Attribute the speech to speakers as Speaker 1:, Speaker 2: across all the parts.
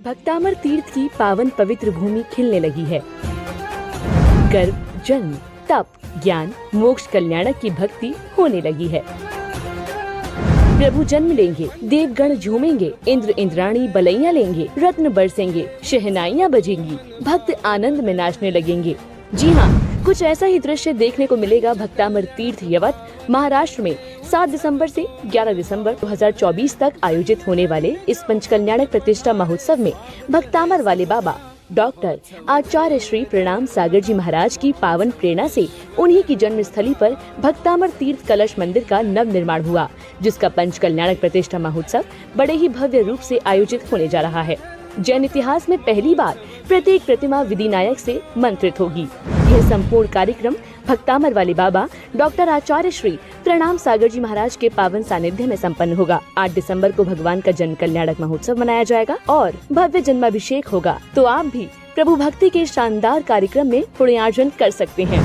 Speaker 1: भक्तामर तीर्थ की पावन पवित्र भूमि खिलने लगी है। गर्भ, जन्म, तप, ज्ञान, मोक्ष, कल्याणक की भक्ति होने लगी है। प्रभु जन्म लेंगे, देवगण झूमेंगे, इंद्र इंद्राणी बलैया लेंगे, रत्न बरसेंगे, शहनाइयाँ बजेंगी, भक्त आनंद में नाचने लगेंगे। जी हाँ, कुछ ऐसा ही दृश्य देखने को मिलेगा भक्तामर तीर्थ यवत महाराष्ट्र में 7 दिसंबर से 11 दिसंबर 2024 तक आयोजित होने वाले इस पंचकल्याणक प्रतिष्ठा महोत्सव में भक्तामर वाले बाबा डॉक्टर आचार्य श्री प्रणाम सागर जी महाराज की पावन प्रेरणा से उन्हीं की जन्म स्थली पर भक्तामर तीर्थ कलश मंदिर का नव निर्माण हुआ, जिसका पंचकल्याणक प्रतिष्ठा महोत्सव बड़े ही भव्य रूप से आयोजित होने जा रहा है। जैन इतिहास में पहली बार प्रत्येक प्रतिमा विधिनायक से मंत्रित होगी। यह संपूर्ण कार्यक्रम भक्तामर वाले बाबा डॉक्टर आचार्य श्री प्रणाम सागर जी महाराज के पावन सानिध्य में संपन्न होगा। 8 दिसंबर को भगवान का जन्म कल्याणक महोत्सव मनाया जाएगा और भव्य जन्माभिषेक होगा। तो आप भी प्रभु भक्ति के शानदार कार्यक्रम में पुण्यार्जन कर सकते हैं।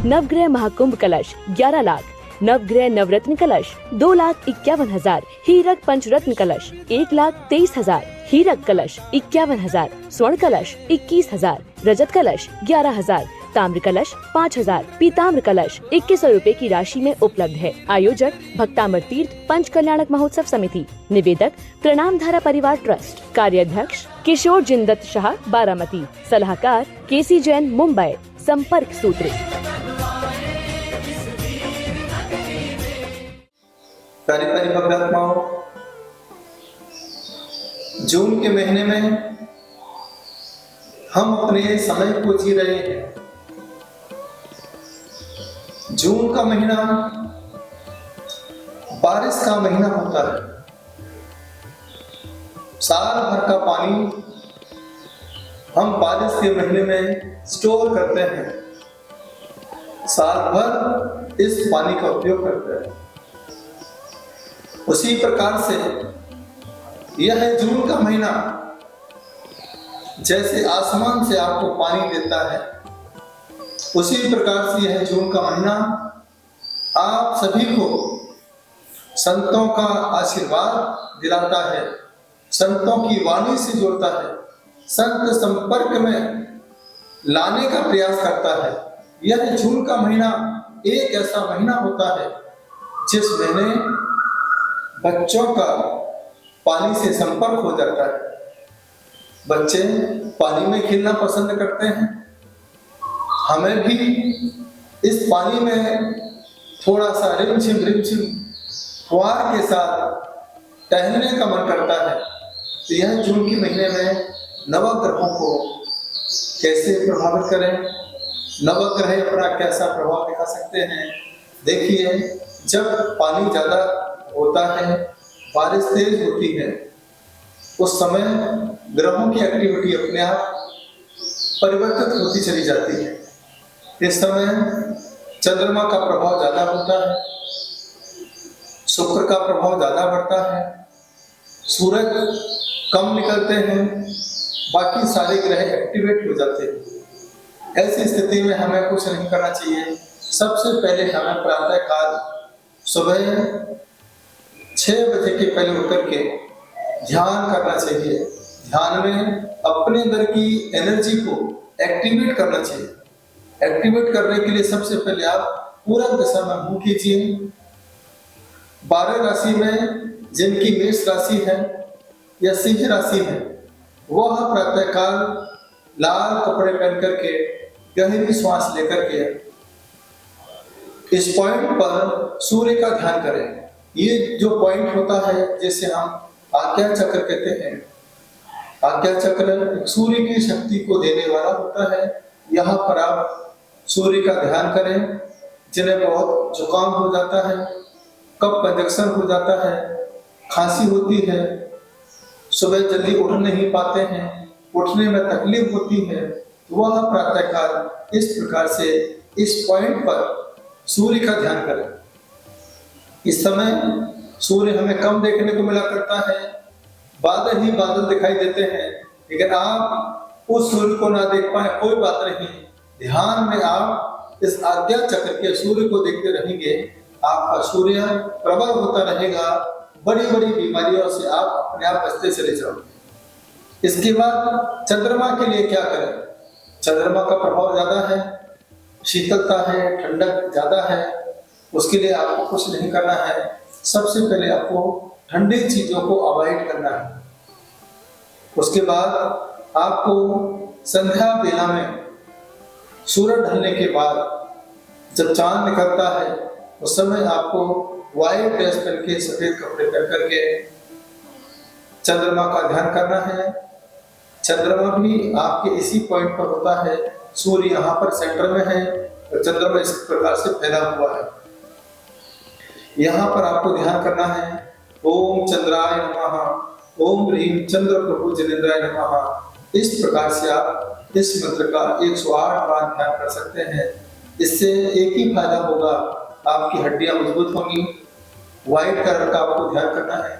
Speaker 1: नवग्रह महाकुंभ कलश 11 लाख, नवग्रह नवरत्न कलश 2,51,000, हीरक पंचरत्न कलश 1,23,000, हीरक कलश 51,000, स्वर्ण कलश 21,000, रजत कलश 11,000, ताम्र कलश 5,000, पीताम्र कलश 2100 रूपए की राशि में उपलब्ध है। आयोजक भक्तामर तीर्थ पंच कल्याणक महोत्सव समिति, निवेदक प्रणाम धारा परिवार ट्रस्ट, कार्याध्यक्ष किशोर जिंदत शाह बारामती, सलाहकार केसी जैन मुंबई। संपर्क सूत्र।
Speaker 2: प्यारी प्यारी भक्तात्माओं, जून के महीने में हम अपने समय को जी रहे हैं। जून का महीना बारिश का महीना होता है। साल भर का पानी हम बारिश के महीने में स्टोर करते हैं, साल भर इस पानी का उपयोग करते हैं। उसी प्रकार से यह है जून का महीना, जैसे आसमान से आपको पानी देता है, उसी प्रकार से यह जून का महीना आप सभी को संतों का आशीर्वाद दिलाता है, संतों की वाणी से जोड़ता है, संत संपर्क में लाने का प्रयास करता है। यह जून का महीना एक ऐसा महीना होता है जिस महीने बच्चों का पानी से संपर्क हो जाता है। बच्चे पानी में खेलना पसंद करते हैं। हमें भी इस पानी में थोड़ा सा रिमझिम फुहार के साथ टहलने का मन करता है। तो यह जून के महीने में नवग्रहों को कैसे प्रभावित करें, नवग्रह अपना कैसा प्रभाव दिखा सकते हैं। देखिए, जब पानी ज्यादा होता है, बारिश तेज होती है, उस समय ग्रहों की एक्टिविटी अपने आप परिवर्तित होती चली जाती है। इस समय चंद्रमा का प्रभाव ज्यादा होता है, शुक्र का प्रभाव ज्यादा बढ़ता है, सूरज कम निकलते हैं, बाकी सारे ग्रह एक्टिवेट हो जाते हैं। ऐसी स्थिति में हमें कुछ नहीं करना चाहिए। सबसे पहले हमें प्रातः काल सुबह 6 बजे के पहले उठ करके ध्यान करना चाहिए। ध्यान में अपने अंदर की एनर्जी को एक्टिवेट करना चाहिए। एक्टिवेट करने के लिए सबसे पहले आप पूरब दिशा में मुंह कीजिए। 12 राशि में जिनकी मेष राशि है या सिंह राशि है, वह प्रातः काल लाल कपड़े पहन करके गहरी श्वास लेकर के इस पॉइंट पर सूर्य का ध्यान करें। ये जो पॉइंट होता है जिसे हम आज्ञा चक्र कहते हैं। आज्ञा चक्र सूर्य की शक्ति को देने वाला होता है। यहाँ पर आप सूर्य का ध्यान करें। जिन्हें बहुत जुकाम हो जाता है, कफ इंजेक्शन हो जाता है, खांसी होती है, सुबह जल्दी उठ नहीं पाते हैं, उठने में तकलीफ होती है, तो वह प्रातःकाल इस प्रकार से इस पॉइंट पर सूर्य का ध्यान करें। इस समय सूर्य हमें कम देखने को मिला करता है, बादल ही बादल दिखाई देते हैं, लेकिन आप उस सूर्य को ना देख पाए कोई बात नहीं। ध्यान में आप इस आज्ञा चक्र के सूर्य को देखते रहेंगे, आपका सूर्य प्रबल होता रहेगा। बड़ी बड़ी बीमारियों से आप अपने आप बचते चले जाओगे। इसके बाद चंद्रमा के लिए क्या करें? चंद्रमा का प्रभाव ज्यादा है, शीतलता है, ठंडक ज्यादा है, उसके लिए आपको कुछ नहीं करना है। सबसे पहले आपको ठंडी चीजों को अवॉइड करना है। उसके बाद आपको संध्या बेला में सूरज ढलने के बाद जब चांद निकलता है उस समय आपको व्हाइट ड्रेस पहन के, सफेद कपड़े पहन करके चंद्रमा का ध्यान करना है। चंद्रमा भी आपके इसी पॉइंट पर होता है, सूर्य यहाँ पर सेंटर में है और चंद्रमा इस प्रकार से फैला हुआ है। यहाँ पर आपको ध्यान करना है, ओम चंद्राय नमः, ओम ह्रीं चंद्र प्रभु जनेन्द्राय नमः। इस प्रकार से आप इस मंत्र का 108 बार ध्यान कर सकते हैं। इससे एक ही फायदा होगा, आपकी हड्डियां मजबूत होंगी। व्हाइट कलर का आपको ध्यान करना है,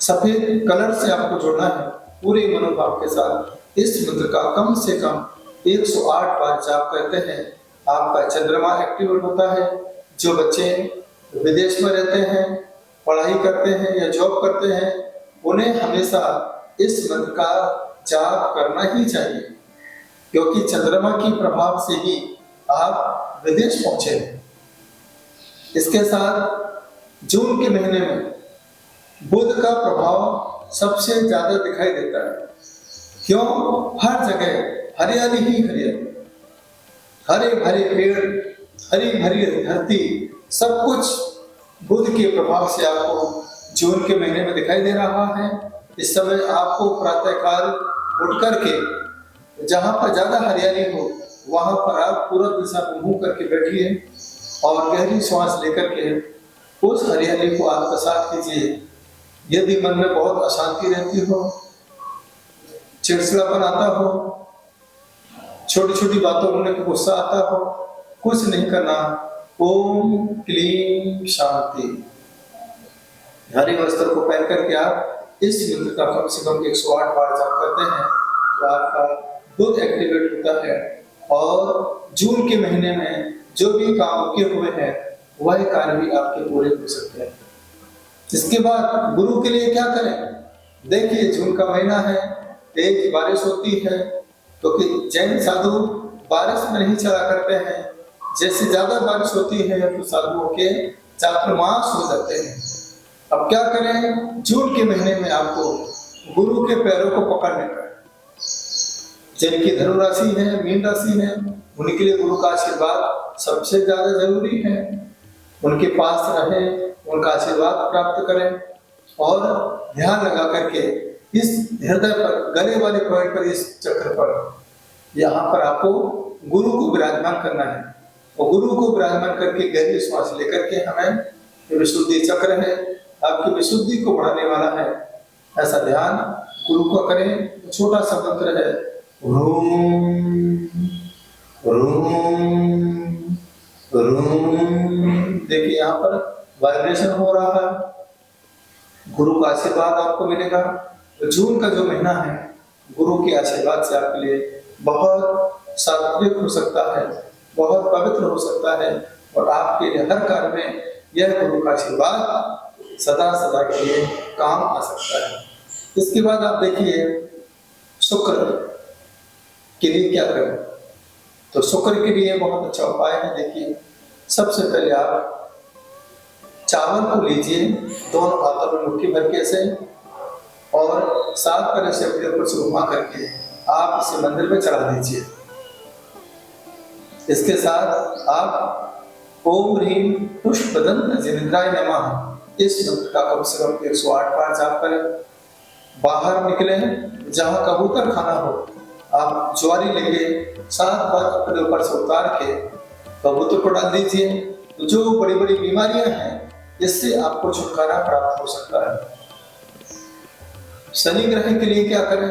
Speaker 2: सफेद कलर से आपको जुड़ना है पूरे मनोभाव के साथ। इस मंत्र का कम से कम 108 बार जाप करते हैं, आपका चंद्रमा एक्टिवेट होता है। जो बच्चे विदेश में रहते हैं, पढ़ाई करते हैं या जॉब करते हैं, उन्हें हमेशा इस मंत्र का जाप करना ही चाहिए, क्योंकि चंद्रमा के प्रभाव से ही आप विदेश पहुंचे हैं। इसके साथ जून के महीने में बुध का प्रभाव सबसे ज्यादा दिखाई देता है। क्यों? हर जगह हरियाली ही हरियाली, हरे भरे पेड़, हरी भरी धरती, सब कुछ बुध के प्रभाव से आपको जून के महीने में दिखाई दे रहा है। इस समय आपको प्रातःकाल उठ करके जहां पर ज्यादा हरियाली हो वहां पर आप पूरब दिशा में मुंह करके बैठिए और गहरी श्वास लेकर के उस हरियाली को आत्मसात कीजिए। यदि मन में बहुत अशांति रहती हो, चिड़चिड़ापन आता हो, छोटी छोटी बातों में गुस्सा आता हो, कुछ नहीं करना। ओम क्लीं शांति, हरे वस्त्र को पहन करके आप इस मंत्र का कम से कम 108 बार जाप करते हैं तो आपका बुध एक्टिवेट होता है और जून के महीने में जो भी काम रुके हुए हैं वह कार्य भी आपके पूरे हो सकते हैं। इसके बाद गुरु के लिए क्या करें? देखिए, जून का महीना है, तेज बारिश होती है, क्योंकि तो जैन साधु बारिश में नहीं चला करते हैं। जैसे ज्यादा बारिश होती है तो साधुओं के चातुर्मास हो जाते हैं। अब क्या करें? जून के महीने में आपको गुरु के पैरों को पकड़ने का, जिनकी धनु राशि है, मीन राशि है, उनके लिए गुरु का आशीर्वाद सबसे ज्यादा जरूरी है। उनके पास रहे, उनका आशीर्वाद प्राप्त करें और ध्यान लगा करके इस हृदय पर, गले वाले पॉइंट पर, इस चक्र पर, यहाँ पर आपको गुरु को विराजमान करना है और गुरु को विराजमान करके गहरी श्वास लेकर के हमें विशुद्धि चक्र है, आपकी विशुद्धि को बढ़ाने वाला है, ऐसा ध्यान गुरु को करें। छोटा सा मंत्र है, रूम रूम रूम। देखिए यहाँ पर वाइब्रेशन हो रहा है, गुरु का आशीर्वाद आपको मिलेगा। तो जून का जो महीना है गुरु के आशीर्वाद से आपके लिए बहुत सात्विक हो सकता है, बहुत पवित्र हो सकता है और आपके लिए हर कार्य में यह गुरु का आशीर्वाद सदा सदा के लिए काम आ सकता है। इसके बाद आप देखिए शुक्र के लिए क्या करें? तो शुक्र के लिए बहुत अच्छा उपाय है। देखिए, सबसे पहले आप चावल को लीजिए, दोनों हाथों में मुट्ठी भर के ऐसे, और 7 बार ऐसे अपने ऊपर से घुमा करके आप इसे मंदिर में चढ़ा दीजिए। इसके साथ आप ओम ह्रीं पुष्पदंत जनेन्द्राय नमः इस मंत्र का कम से कम 108 बार जाप करें। बाहर निकले, जहां कबूतर खाना हो, आप ज्वारी लेके 7 बार अपने ऊपर से उतार के कबूतर को डाल दीजिए। तो जो बड़ी बड़ी बीमारियां हैं इससे आपको छुटकारा प्राप्त हो सकता है। शनि ग्रह के लिए क्या करें?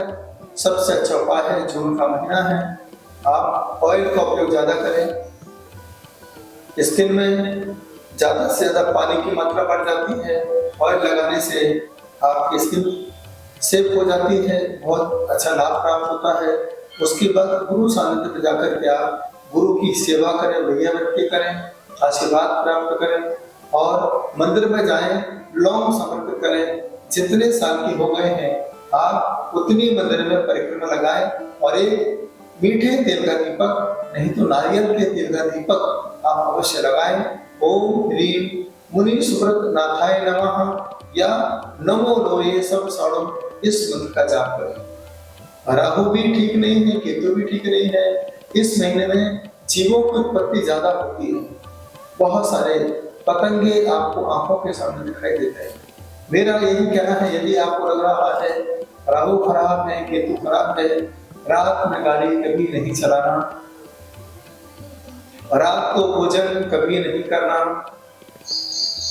Speaker 2: सबसे अच्छा उपाय है, जून का महीना है, आप ऑयल का उपयोग ज्यादा करें। स्किन में ज्यादा से ज्यादा पानी की मात्रा बढ़ जाती है, ऑयल लगाने से आपकी स्किन सेफ हो जाती है, बहुत अच्छा लाभ प्राप्त होता है। उसके बाद गुरु सानिध्य में जाकर के आप गुरु की सेवा करें, भैया व्यक्ति करें, आशीर्वाद प्राप्त करें और मंदिर में जाएं, लौंग समर्पित करें। जितने साल की हो गए हैं आप उतनी मंदिर में परिक्रमा लगाएं और एक मीठे तेल का दीपक नहीं तो नारियल के तेल का दीपक आप अवश्य लगाएं। ओम ह्रीम मुनि सुब्रत नाथाय नमः या नमो लोये सब साड़ो इस मंत्र का जाप करें। राहु भी ठीक नहीं है, केतु भी ठीक नहीं है। इस महीने में जीवों की उत्पत्ति ज्यादा होती है। बहुत सारे पतंगे आपको आंखों के सामने दिखाई देते हैं। मेरा यही कहना है, यदि आपको लग रहा है राहु खराब है, केतु खराब है, रात में गाड़ी कभी नहीं चलाना, रात को भोजन कभी नहीं करना,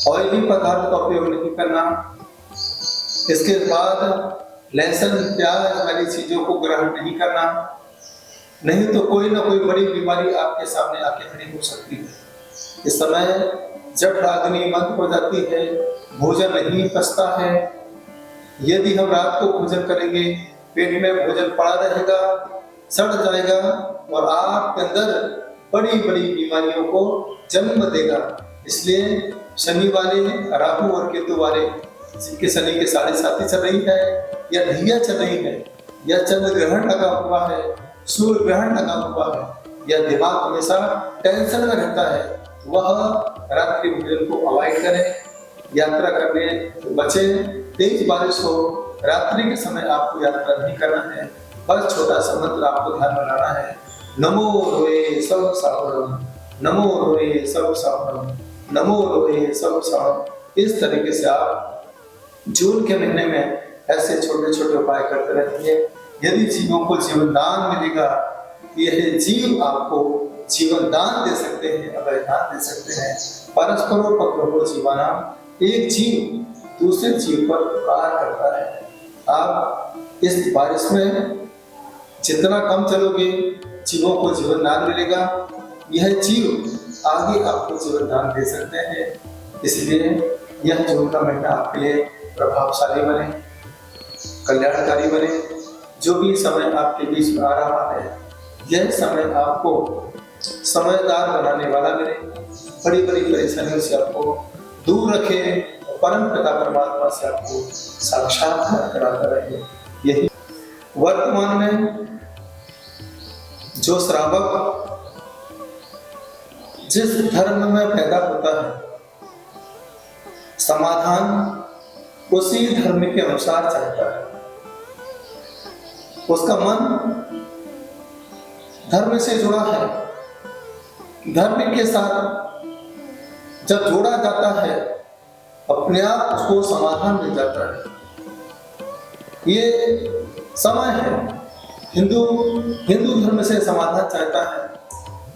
Speaker 2: ऑयली पदार्थ का उपयोग नहीं करना, इसके बाद लहसुन प्याज वाली चीजों को ग्रहण नहीं करना, नहीं तो कोई ना कोई बड़ी बीमारी आपके सामने आके खड़ी हो सकती है। इस समय जठराग्नि मंद हो जाती है, भोजन नहीं पचता है। यदि हम रात को भोजन करेंगे, पेट में भोजन पड़ा रहेगा, सड़ जाएगा और आपके अंदर बड़ी बड़ी बीमारियों को जन्म देगा। इसलिए शनि वाले, राहु और केतु वाले, जिनके शनि के 7.5 चल रही है या ढैया चल रही है या चंद्र ग्रहण लगा हुआ है, सूर्य ग्रहण लगा हुआ है या दिमाग हमेशा टेंशन में रहता है, वह रात्रि भोजन को अवॉइड करें, यात्रा करने से बचें। तेज बारिश हो, रात्रि के समय आपको यात्रा नहीं करना है। बस छोटा सा मंत्र आपको ध्यान में लाना है, नमो लोये सब सावरम, नमो लोये सब सावरम, नमो लोये सब सावरम। इस तरीके से आप जून के महीने में ऐसे छोटे छोटे उपाय करते रहिए। यदि जीवों को जीवन दान मिलेगा, यह जीव आपको जीवन दान दे सकते हैं, अभय दान दे सकते हैं। परस्परोपद्रवो जीवानाम, एक जीव दूसरे जीव पर उपकार करता है। आप इस बारिश में जितना कम चलोगे, जीवों को जीवन दान मिलेगा। यह जीव आगे आपको जीवन दान दे सकते हैं। इसलिए यह जून का महीना आपके लिए प्रभावशाली बने, कल्याणकारी बने। जो भी समय आपके बीच में आ रहा है, यह समय आपको समझदार बनाने वाला मिले, बड़ी बड़ी परेशानियों से आपको दूर रखे, परम पिता परमात्मा से आपको साक्षात्कार कराता रहे। यही वर्तमान में जो श्रावक जिस धर्म में पैदा होता है, समाधान उसी धर्म के अनुसार चाहता है। उसका मन धर्म से जुड़ा है। धर्म के साथ जब जोड़ा जाता है, अपने आप उसको समाधान मिल जाता है। ये समय है। हिंदू धर्म से समाधान चाहता है,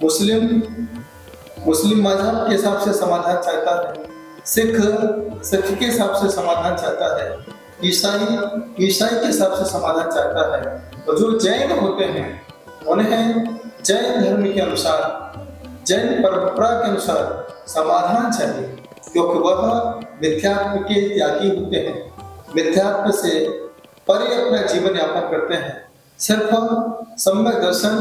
Speaker 2: मुस्लिम मजहब के हिसाब से समाधान चाहता है, सिख के हिसाब से समाधान चाहता है, ईसाई के हिसाब से समाधान चाहता है। और जो जैन होते हैं, उन्हें जैन धर्म के अनुसार, जैन परंपरा के अनुसार समाधान चाहिए, क्योंकि वह मिथ्यात्व के त्यागी होते हैं। मिथ्यात्व से परे अपना जीवन यापन करते हैं। सिर्फ सम्यक दर्शन,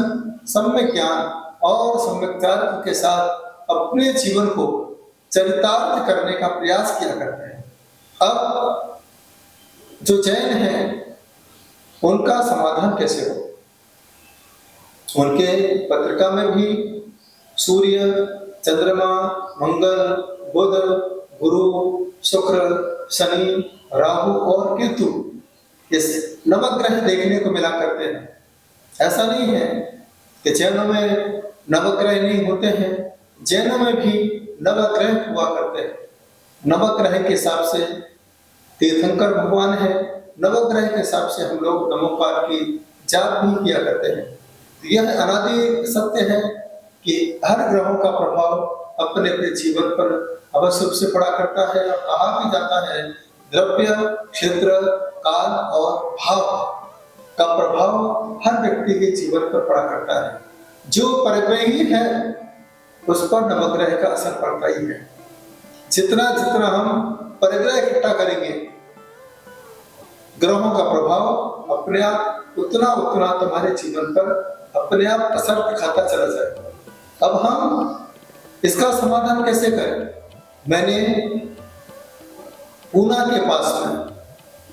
Speaker 2: सम्यक ज्ञान और सम्यक तर्क के साथ अपने जीवन को चरितार्थ करने का प्रयास किया करते हैं। अब जो जैन हैं, उनका समाधान कैसे हो? उनके पत्रिका में भी सूर्य, चंद्रमा, मंगल, बुध, गुरु, शुक्र, शनि, राहु और केतु इस नवग्रह देखने को मिला करते हैं। ऐसा नहीं है कि जैनों में नवग्रह नहीं होते हैं, जैनों में भी नवग्रह हुआ करते हैं। नवग्रह के हिसाब से तीर्थंकर भगवान है, नवग्रह के हिसाब से हम लोग नमोकार की जाप भी किया करते हैं। तो यह अनादि सत्य है कि हर ग्रहों का प्रभाव अपने अपने जीवन पर अवश्य रूप से पड़ा करता है। और कहा भी जाता है, द्रव्य, क्षेत्र, काल और भाव का प्रभाव हर व्यक्ति के जीवन पर पड़ा करता है। जो परिग्रही है, उस पर नवग्रह का असर पड़ता ही है। जितना हम परिग्रह इकट्ठा करेंगे, ग्रहों का प्रभाव अपने आप उतना तुम्हारे जीवन पर अपने आप असर दिखाता चला जाएगा। अब हम इसका समाधान कैसे करें? मैंने पूना के पास में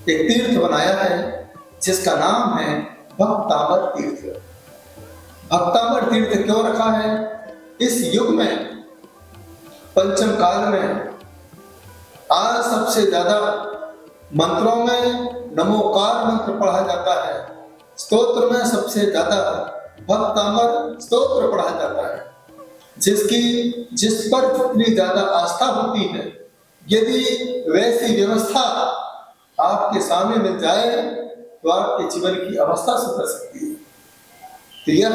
Speaker 2: एक तीर्थ बनाया है, जिसका नाम है भक्तामर तीर्थ। भक्तामर तीर्थ क्यों रखा है? इस युग में, पंचम काल में, आज सबसे ज्यादा मंत्रों में नमोकार मंत्र पढ़ा जाता है। स्तोत्र में सबसे ज्यादा भक्तामर स्तोत्र पढ़ा जाता है। जिस पर जितनी ज्यादा आस्था होती है, यदि वैसी व्यवस्था आपके सामने मिल जाए तो आपके जीवन की अवस्था सुधर सकती है। तो यह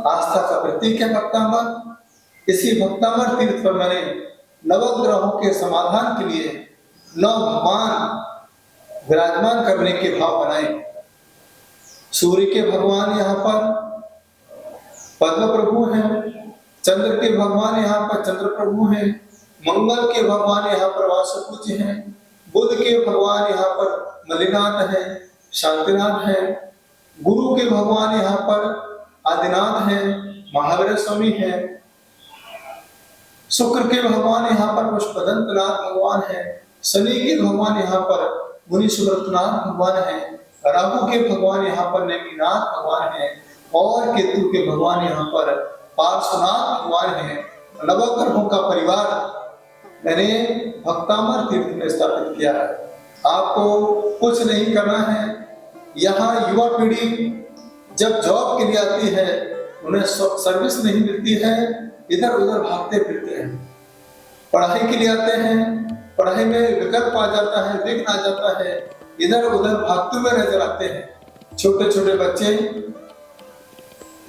Speaker 2: आस्था का प्रतीक है भक्तामर। इसी भक्तामर तीर्थ पर मैंने नवग्रहों के समाधान के लिए 9 भगवान विराजमान करने के भाव बनाए। सूर्य के भगवान यहाँ पर पद्म प्रभु हैं, चंद्र के भगवान यहाँ पर चंद्र प्रभु हैं, मंगल के भगवान यहाँ पर वासुपूज्य हैं, बुध के भगवान यहाँ पर मलिनाथ है, शांतिनाथ है, गुरु के भगवान यहाँ पर आदिनाथ है, महावीर स्वामी है, शुक्र के भगवान यहाँ पर पुष्पदंतनाथ भगवान है, शनि के भगवान यहाँ पर मुनि सुब्रतनाथ भगवान है, राहु के भगवान यहाँ पर नेमिनाथ भगवान है और केतु के भगवान यहाँ पर पार्श्वनाथ भगवान है। नवग्रहों का परिवार मैंने भक्तामर तीर्थ में स्थापित किया है। आपको कुछ नहीं करना है। यहाँ युवा पीढ़ी जब जॉब के लिए आती है, उन्हें सर्विस नहीं मिलती है, इधर उधर भागते फिरते हैं। पढ़ाई के लिए आते हैं, पढ़ाई में विकल्प आ जाता है, विघ्न आ जाता है, इधर उधर भागते हुए नजर आते हैं। छोटे छोटे बच्चे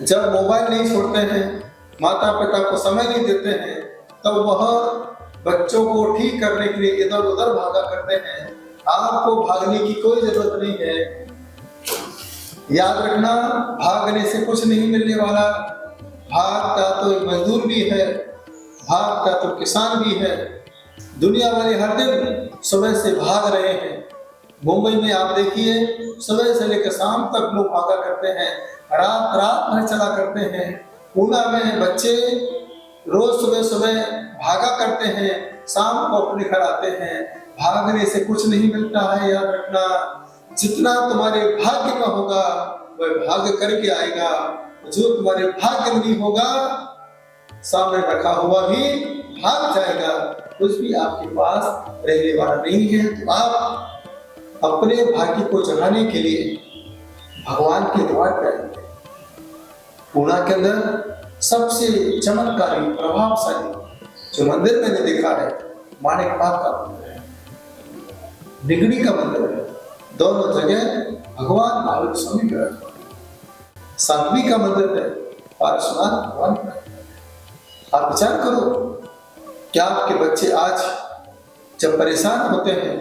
Speaker 2: जब मोबाइल नहीं छोड़ते हैं, माता पिता को समय नहीं देते हैं, तब वह बच्चों को ठीक करने के लिए इधर उधर भागा करते हैं। आपको भागने की कोई जरूरत नहीं है। याद रखना, भागने से कुछ नहीं मिलने वाला। भागता तो एक मजदूर भी है, भागता तो किसान भी है। दुनिया वाले हर दिन सुबह से भाग रहे हैं। मुंबई में आप देखिए, सुबह से लेकर शाम तक लोग भागा करते हैं, रात रात भर चला करते हैं। पूना में बच्चे रोज सुबह सुबह भागा करते हैं, शाम को अपने घर आते हैं। भागने से कुछ नहीं मिलता है। याद रखना, जितना तुम्हारे भाग्य में होगा वह भाग्य करके आएगा। जो तुम्हारे भाग्य में नहीं होगा, सामने रखा हुआ भी भाग जाएगा। कुछ भी आपके पास रहने वाला नहीं है। तो आप अपने भाग्य को जगाने के लिए भगवान के द्वार पर आएंगे। पूना के अंदर सबसे चमत्कारी प्रभावशाली जो मंदिर मैंने देखा है, माणिक बाग का मंदिर है, निगड़ी का मंदिर है। दोनों जगह भगवान महावीर स्वामी विराजमान है। सांगवी का मंदिर है, पार्श्वनाथ भगवान का। आप विचार करो, क्या आपके बच्चे आज जब परेशान होते हैं,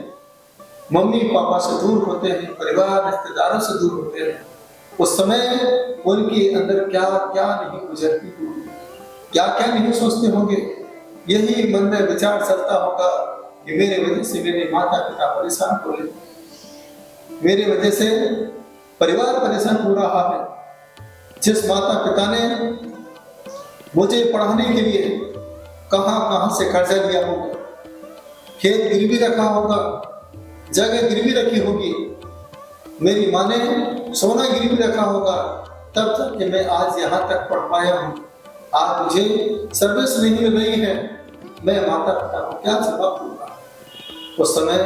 Speaker 2: मम्मी पापा से दूर होते हैं, परिवार रिश्तेदारों से दूर होते हैं, उस समय उनके अंदर क्या क्या नहीं गुजरती होगी, क्या क्या नहीं सोचते होंगे। यही मन में विचार चलता होगा कि मेरे वजह से मेरे माता पिता परेशान हो रहे, मेरे वजह से परिवार परेशान हो रहा है। जिस माता पिता ने मुझे पढ़ाने के लिए कहां कहां से कर्जा लिया होगा, खेत गिरवी रखा होगा, जगह गिरवी रखी होगी, मेरी माँ ने सोना गिरवी रखा होगा, तब तक कि मैं आज यहाँ तक पढ़ पाया हूँ। आज मुझे सर्विस नहीं मिल रही है, मैं माता पिता को क्या जवाब दूंगा। उस समय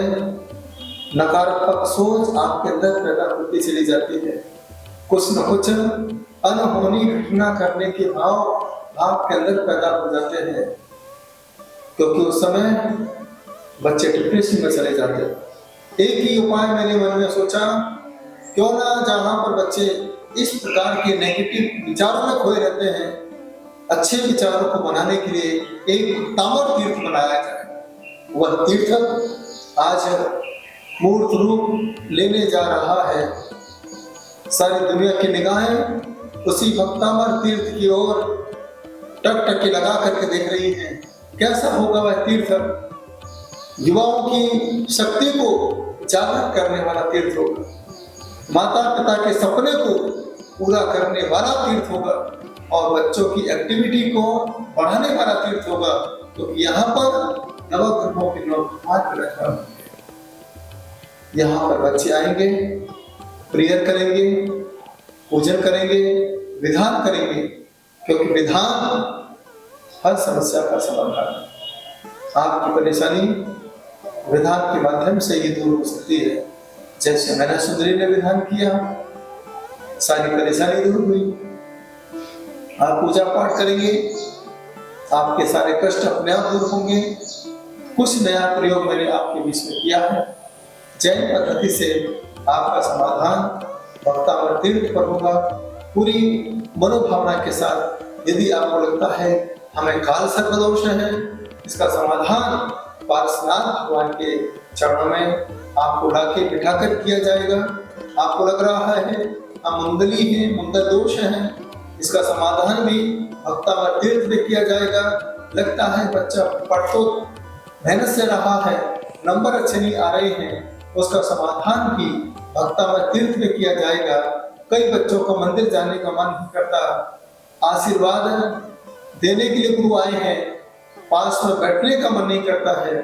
Speaker 2: नकारात्मक सोच आपके अंदर पैदा होती चली जाती है। कुछ न कुछ अनहोनी घटना करने के भाव आपके अंदर पैदा हो जाते हैं, क्योंकि उस समय बच्चे डिप्रेशन में चले जाते हैं। एक ही उपाय मैंने मन में सोचा, क्यों ना जहां पर बच्चे इस प्रकार के नेगेटिव विचारों में खोए रहते हैं, अच्छे विचारों को बनाने के लिए एक भक्तामर तीर्थ बनाया जाए। वह तीर्थ आज मूर्त रूप लेने जा रहा है। सारी दुनिया की निगाहें उसी भक्तामर तीर्थ की ओर टकटकी लगा करके देख रही हैं। कैसा होगा वह तीर्थ? युवाओं की शक्ति को जागृत करने वाला तीर्थ होगा, माता पिता के सपने को पूरा करने वाला तीर्थ होगा और बच्चों की एक्टिविटी को बढ़ाने वाला तीर्थ होगा। तो यहाँ पर नवग्रहों के 9 भगवान रखा, यहाँ पर बच्चे आएंगे, प्रेयर करेंगे, पूजन करेंगे, विधान करेंगे, क्योंकि विधान हर समस्या का समाधान है। आपकी परेशानी विधान के माध्यम से ही दूर हो सकती है। जैसे मैना सुंदरी ने विधान किया, सारी परेशानी दूर हुई। आप पूजा पाठ करेंगे, आपके सारे कष्ट अपने आप दूर होंगे। कुछ नया प्रयोग मैंने आपके बीच में किया है। जैन पद्धति से आपका समाधान भक्तामर तीर्थ पर होगा। पूरी मनोभावना के साथ यदि आपको लगता है हमें काल सर्पदोष है, इसका समाधान पार्श्वनाथ भगवान के चरणों में आपको लाके बिठाकर किया जाएगा। आपको लग रहा है हम मुंदली है, मुंदल दोष है, इसका समाधान भी भक्तामर तीर्थ में किया जाएगा। लगता है बच्चा पढ़ तो मेहनत से रहा है, नंबर अच्छे नहीं आ रहे हैं, उसका समाधान भी भक्तामर तीर्थ में किया जाएगा। कई बच्चों को मंदिर जाने का मन नहीं करता, आशीर्वाद देने के लिए गुरु आए हैं, पास में बैठने का मन नहीं करता है,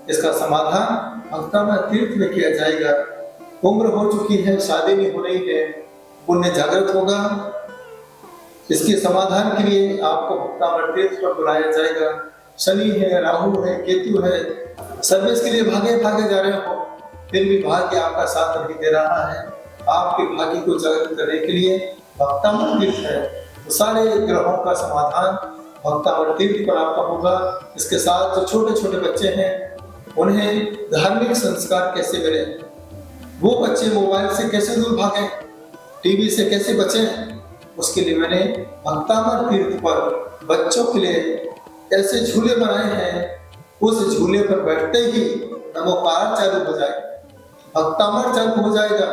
Speaker 2: इसका समाधान भक्तामर तीर्थ में किया जाएगा। उम्र हो चुकी है, शादी नहीं हो रही है, पुण्य जागृत होगा, इसके समाधान के लिए आपको भक्तामर तीर्थ पर बुलाया जाएगा। शनि है, राहु है, केतु है, सर्विस के लिए भागे भागे जा रहे हो, फिर भी भाग्य आपका साथ नहीं दे रहा है। आपके भाग्य को जागृत करने के लिए भक्तामर तीर्थ है, तो सारे ग्रहों का समाधान भक्तामर तीर्थ पर आपका होगा। इसके साथ जो छोटे छोटे बच्चे हैं उन्हें धार्मिक संस्कार कैसे मिले, वो बच्चे मोबाइल से कैसे दूर भागें, टीवी से कैसे बचें, उसके लिए मैंने भक्तामर तीर्थ पर बच्चों के लिए ऐसे झूले बनाए हैं, उस झूले पर बैठते ही नमोकार चालू हो जाएगा, भक्तामर चालू हो जाएगा,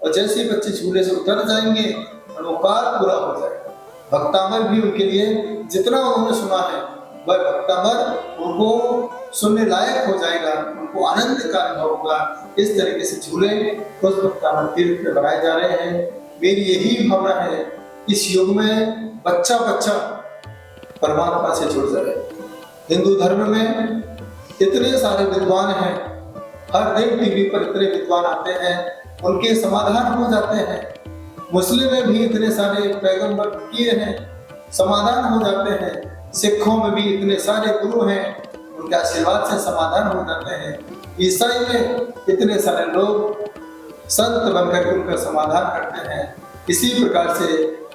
Speaker 2: और जैसे ही बच्चे झूले से उतर जाएंगे नमोकार पूरा हो जाएगा। भक्तामर भी उनके लिए जितना उन्होंने सुना है वह भक्तामर उनको सुनने लायक हो जाएगा, उनको आनंद का अनुभव होगा। इस तरीके से झूले उस भक्तामर तीर्थ में बनाए जा रहे हैं। मेरी यही भावना है, इस युग में बच्चा बच्चा परमात्मा से जुड़ जाए। हिंदू धर्म में इतने सारे विद्वान हैं, हर दिन टीवी पर इतने विद्वान आते हैं, उनके समाधान हो जाते हैं। मुस्लिम में भी इतने सारे पैगंबर किए हैं, समाधान हो जाते हैं। सिखों में भी इतने सारे गुरु हैं, उनके आशीर्वाद से समाधान हो जाते हैं। ईसाई में इतने सारे लोग संत बनकर उनका समाधान करते हैं। इसी प्रकार से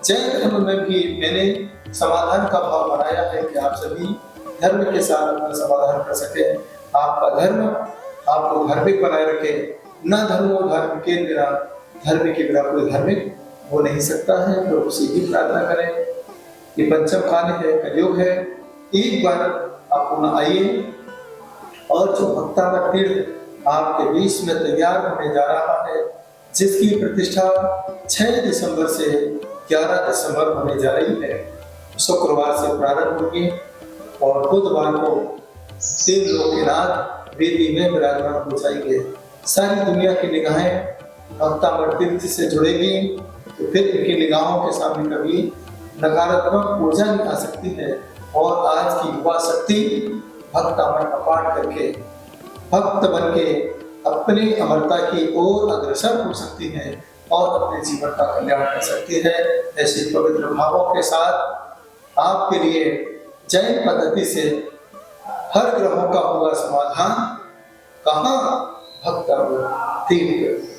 Speaker 2: जैन धर्म में भी मैंने समाधान का भाव बनाया है कि आप सभी धर्म के साथ अपना समाधान कर सके। आपका धर्म आपको धार्मिक बनाए रखे, न धर्मो धर्म के बिना, धर्म के बिना कोई धार्मिक हो नहीं सकता है। तो उसी की प्रार्थना करें। ये पंचम काल है, कलयुग है, एक बार आप पुनः आइए और जो भक्तामर तीर्थ आपके बीच में तैयार होने जा रहा है, जिसकी प्रतिष्ठा 6 दिसंबर से 11 दिसंबर होने जा रही है, शुक्रवार से प्रारंभ होगी और बुधवार को 3 लोकनाथ वेदी में विराजमान हो जाएंगे। सारी दुनिया की निगाहें भक्तामर तीर्थ से जुड़ेगी, तो फिर इनकी निगाहों के सामने कभी नकारात्मक ऊर्जा नहीं आ सकती है। और आज की युवा शक्ति भक्तामर का पाठ करके भक्त बन के अपनी अमरता की ओर अग्रसर हो सकती है और अपने जीवन का कल्याण कर सकती है। ऐसे पवित्र भावों के साथ आपके लिए जैन पद्धति से हर ग्रहों का हुआ समाधान कहाँ, भक्तामर तीर्थ।